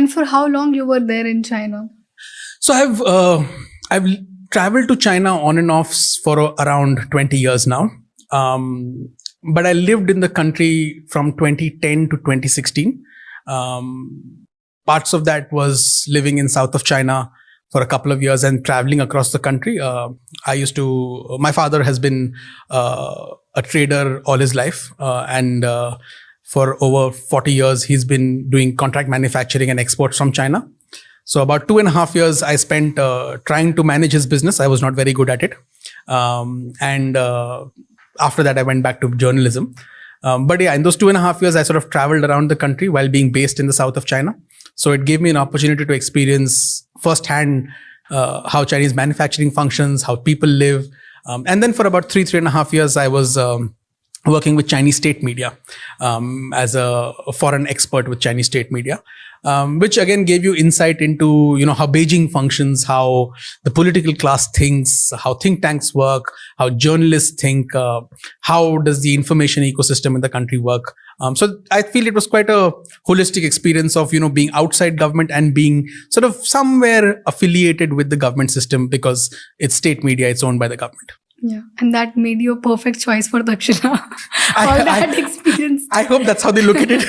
And for how long you were there in China? So I've traveled to China on and off for around 20 years now. But I lived in the country from 2010 to 2016. Parts of that was living in south of China for a couple of years and traveling across the country. My father has been a trader all his life. And for over 40 years, he's been doing contract manufacturing and exports from China. So about 2.5 years I spent trying to manage his business. I was not very good at it. After that, I went back to journalism. But yeah, in those 2.5 years, I sort of traveled around the country while being based in the south of China. So it gave me an opportunity to experience firsthand how Chinese manufacturing functions, how people live. And then for about 3.5 years, I was working with Chinese state media as a foreign expert with Chinese state media, which again gave you insight into how Beijing functions, how the political class thinks, how think tanks work, how journalists think, how does the information ecosystem in the country work. So I feel it was quite a holistic experience of being outside government and being sort of somewhere affiliated with the government system because it's state media, it's owned by the government. Yeah, and that made you a perfect choice for Dakshina. All that experience. I hope that's how they look at it.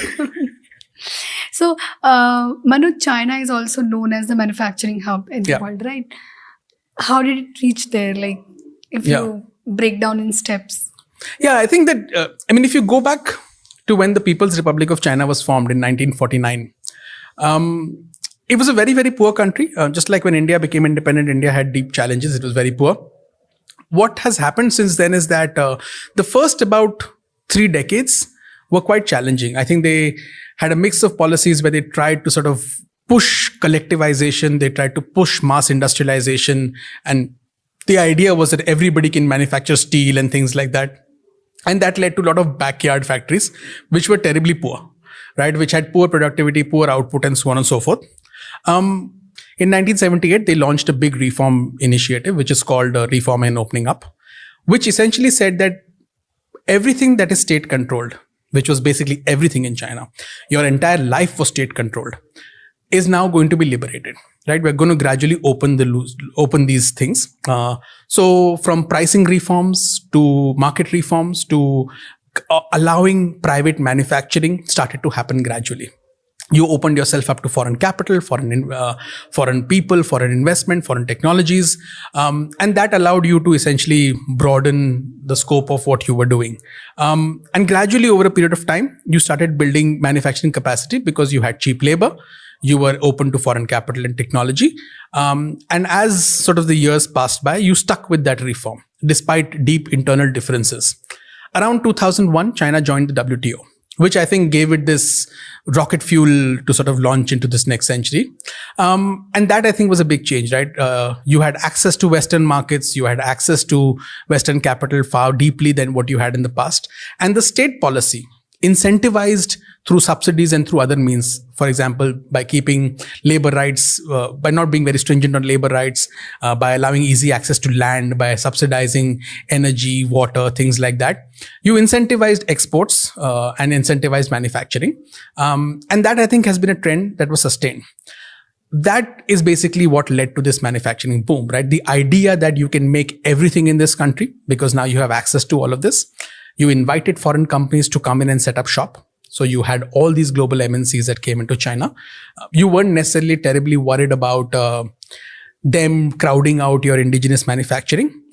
So, Manu, China is also known as the manufacturing hub in the world, right? How did it reach there? Like, if you break down in steps. Yeah, I think that, if you go back to when the People's Republic of China was formed in 1949, it was a very, very poor country. Just like when India became independent, India had deep challenges. It was very poor. What has happened since then is that the first about 3 decades were quite challenging. I think they had a mix of policies where they tried to sort of push collectivization, they tried to push mass industrialization, and the idea was that everybody can manufacture steel and things like that. And that led to a lot of backyard factories, which were terribly poor, right? Which had poor productivity, poor output, and so on and so forth. In 1978, they launched a big reform initiative, which is called Reform and Opening Up, which essentially said that everything that is state controlled, which was basically everything in China, your entire life was state controlled, is now going to be liberated, right? We're going to gradually open these things. So from pricing reforms to market reforms to allowing private manufacturing started to happen gradually. You opened yourself up to foreign capital, foreign people, foreign investment, foreign technologies. And that allowed you to essentially broaden the scope of what you were doing. And gradually over a period of time, you started building manufacturing capacity because you had cheap labor. You were open to foreign capital and technology. And as sort of the years passed by, you stuck with that reform, despite deep internal differences. Around 2001, China joined the WTO, which I think gave it this rocket fuel to sort of launch into this next century. And that I think was a big change, right? You had access to Western markets, you had access to Western capital far deeply than what you had in the past. And the state policy incentivized through subsidies and through other means, for example, by keeping labor rights, by not being very stringent on labor rights, by allowing easy access to land, by subsidizing energy, water, things like that. You incentivized exports and incentivized manufacturing. And that I think has been a trend that was sustained. That is basically what led to this manufacturing boom, right? The idea that you can make everything in this country because now you have access to all of this. You invited foreign companies to come in and set up shop. So you had all these global MNCs that came into China. You weren't necessarily terribly worried about them crowding out your indigenous manufacturing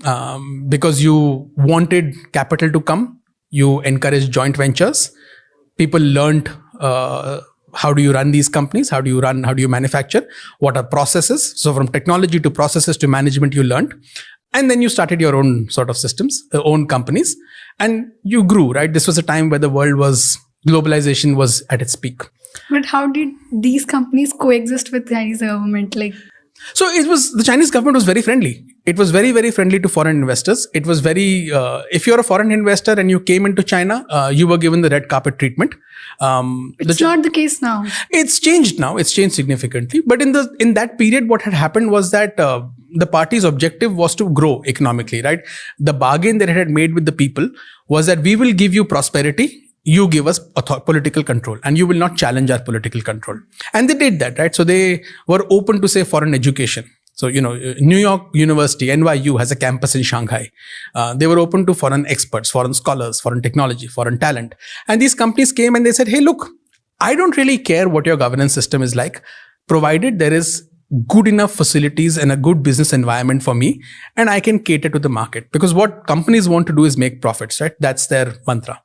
because you wanted capital to come. You encouraged joint ventures. People learned how do you run these companies? How do you manufacture? What are processes? So from technology to processes to management, you learned. And then you started your own sort of systems, own companies, and you grew, right? This was a time where globalization was at its peak. But how did these companies coexist with the Chinese government? So the Chinese government was very friendly. It was very, very friendly to foreign investors. It was very, if you're a foreign investor and you came into China, you were given the red carpet treatment. It's not the case now. It's changed now. It's changed significantly. But in that period, what had happened was that the party's objective was to grow economically, right? The bargain that it had made with the people was that we will give you prosperity you give us political control and you will not challenge our political control. And they did that, right? So they were open to, say, foreign education. So, New York University, NYU, has a campus in Shanghai. They were open to foreign experts, foreign scholars, foreign technology, foreign talent. And these companies came and they said, hey, look, I don't really care what your governance system is like, provided there is good enough facilities and a good business environment for me, and I can cater to the market. Because what companies want to do is make profits, right? That's their mantra.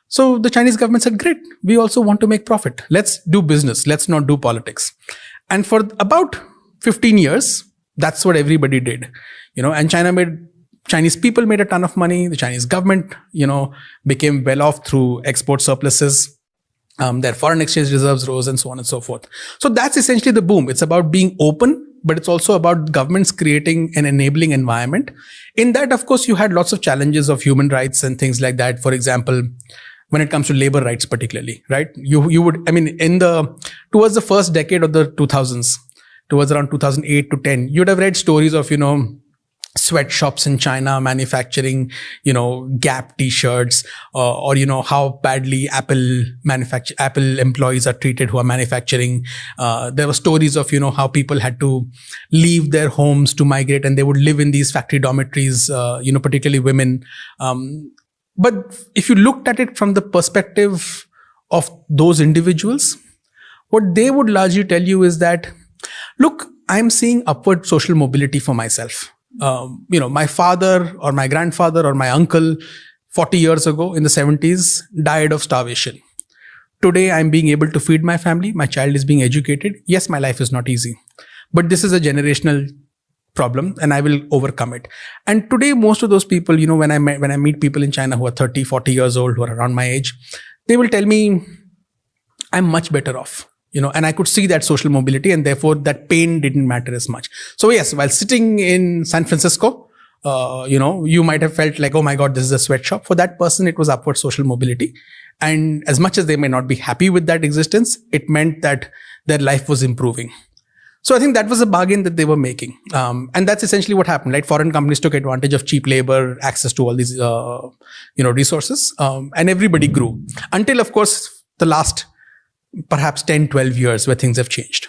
So the Chinese government said, great, we also want to make profit. Let's do business. Let's not do politics. And for about 15 years, that's what everybody did. And Chinese people made a ton of money. The Chinese government, became well off through export surpluses. Their foreign exchange reserves rose and so on and so forth. So that's essentially the boom. It's about being open, but it's also about governments creating an enabling environment. In that, of course, you had lots of challenges of human rights and things like that. For example, when it comes to labor rights, particularly, right? You would, towards the first decade of the 2000s, towards around 2008 to 10, you'd have read stories of, sweatshops in China manufacturing, Gap t-shirts, or how badly Apple employees are treated who are manufacturing. There were stories of, how people had to leave their homes to migrate and they would live in these factory dormitories, particularly women. But if you looked at it from the perspective of those individuals, what they would largely tell you is that, look, I'm seeing upward social mobility for myself. My father or my grandfather or my uncle 40 years ago in the 70s died of starvation. Today, I'm being able to feed my family. My child is being educated. Yes, my life is not easy, but this is a generational problem and I will overcome it. And today, most of those people, when I meet people in China who are 30, 40 years old, who are around my age, they will tell me I'm much better off. And I could see that social mobility and therefore that pain didn't matter as much. So yes, while sitting in San Francisco, you might have felt like, oh my God, this is a sweatshop. For that person, it was upward social mobility. And as much as they may not be happy with that existence, it meant that their life was improving. So I think that was a bargain that they were making. And that's essentially what happened, right? Foreign companies took advantage of cheap labor, access to all these, resources, and everybody grew until, of course, the last perhaps 10, 12 years where things have changed.